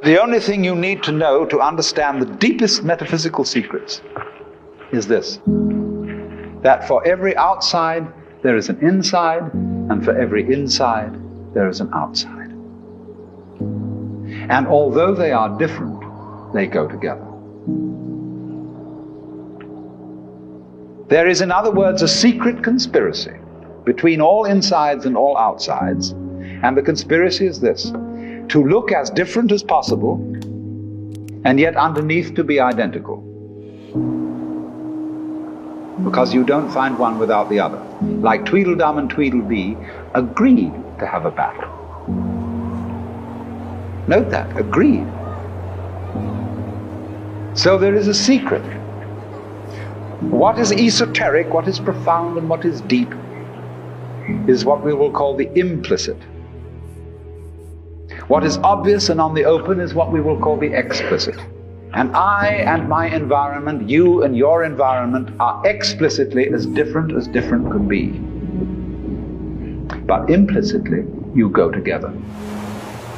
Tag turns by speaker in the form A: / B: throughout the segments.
A: The only thing you need to know to understand the deepest metaphysical secrets is this: that for every outside there is an inside, and for every inside there is an outside. And although they are different, they go together. There is, in other words, a secret conspiracy between all insides and all outsides, and the conspiracy is this: to look as different as possible, and yet underneath to be identical. Because you don't find one without the other. Like Tweedledum and Tweedledee agreed to have a battle. Note that, agreed. So there is a secret. What is esoteric, what is profound, and what is deep is what we will call the implicit. What is obvious and on the open is what we will call the explicit. And I and my environment, you and your environment, are explicitly as different could be. But implicitly, you go together.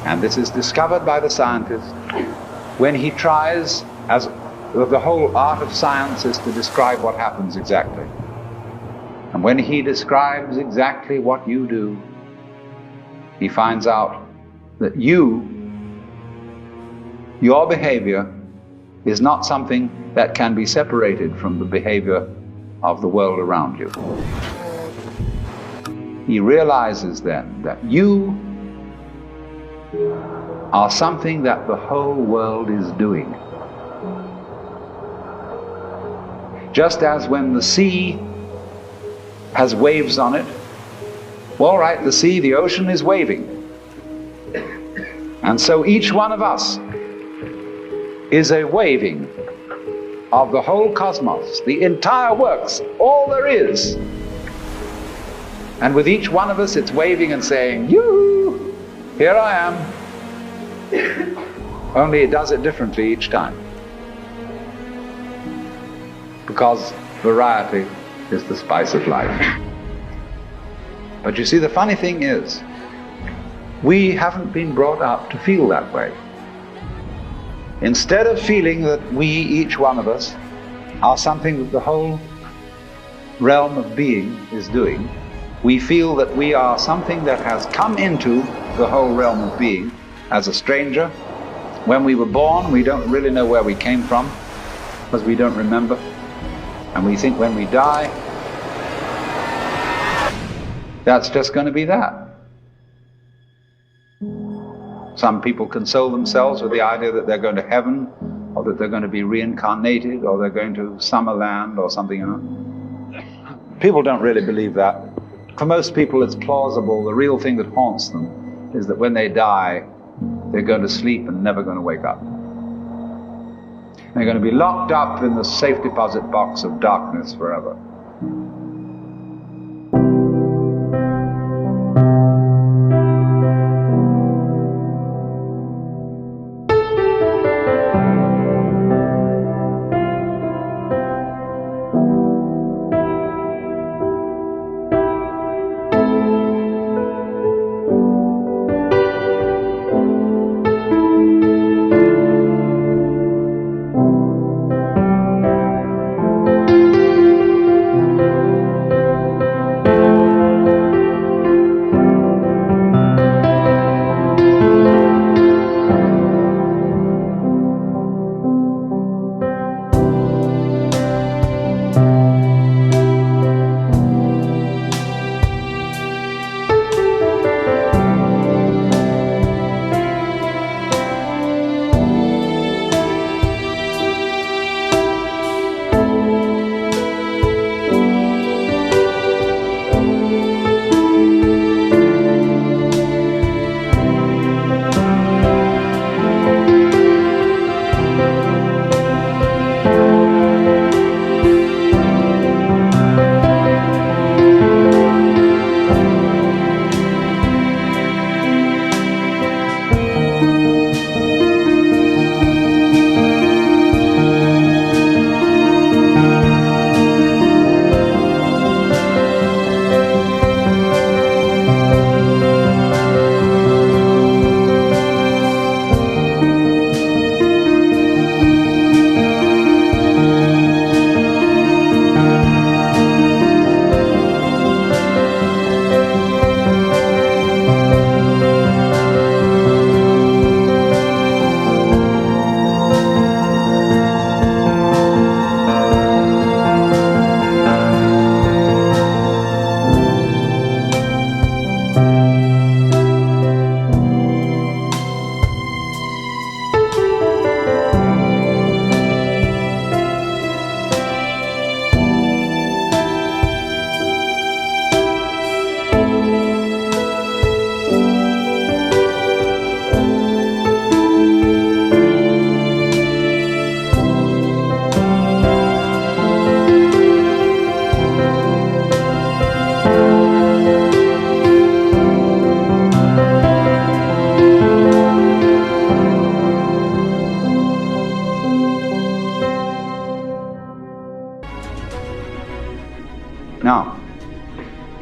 A: And this is discovered by the scientist when he tries, as the whole art of science is to describe what happens exactly. And when he describes exactly what you do, he finds out that your behavior is not something that can be separated from the behavior of the world around you. He realizes then that you are something that the whole world is doing. Just as when the sea has waves on it, well, right, the sea, the ocean is waving. And so each one of us is a waving of the whole cosmos, the entire works, all there is. And with each one of us, it's waving and saying, "Yoo-hoo, here I am." Only it does it differently each time. Because variety is the spice of life. But you see, the funny thing is, we haven't been brought up to feel that way. Instead of feeling that we, each one of us, are something that the whole realm of being is doing, we feel that we are something that has come into the whole realm of being as a stranger. When we were born, we don't really know where we came from, because we don't remember. And we think when we die, that's just going to be that. Some people console themselves with the idea that they're going to heaven, or that they're going to be reincarnated, or they're going to Summerland or something, you know. People don't really believe that. For most people it's plausible. The real thing that haunts them is that when they die, they're going to sleep and never going to wake up. They're going to be locked up in the safe deposit box of darkness forever.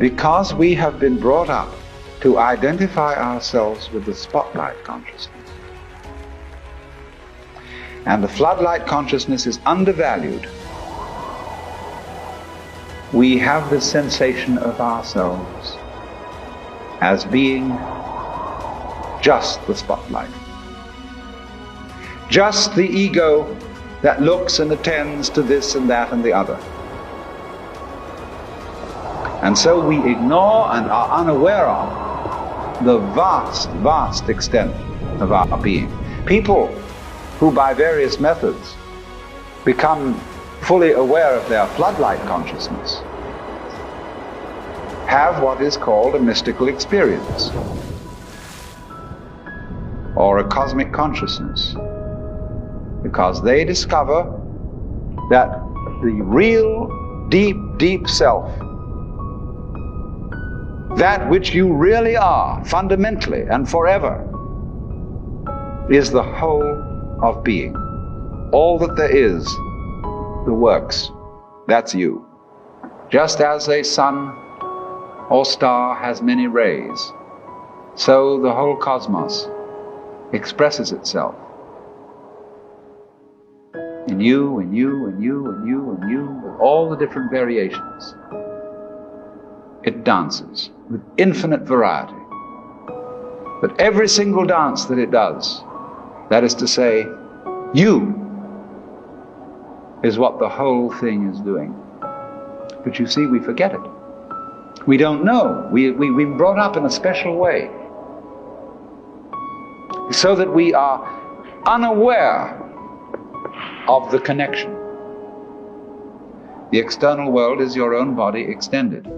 A: because we have been brought up to identify ourselves with the spotlight consciousness. And the floodlight consciousness is undervalued. We have this sensation of ourselves as being just the spotlight. Just the ego that looks and attends to this and that and the other. And so we ignore and are unaware of the vast, vast extent of our being. People who by various methods become fully aware of their floodlight consciousness have what is called a mystical experience or a cosmic consciousness, because they discover that the real deep, deep self, that which you really are fundamentally and forever, is the whole of being. All that there is, the works, that's you. Just as a sun or star has many rays, so the whole cosmos expresses itself in you, in you, in you, in you, in you, with all the different variations. It dances with infinite variety. But every single dance that it does, that is to say, you is what the whole thing is doing. But you see, we forget it. We don't know. We've been brought up in a special way, so that we are unaware of the connection. The external world is your own body extended.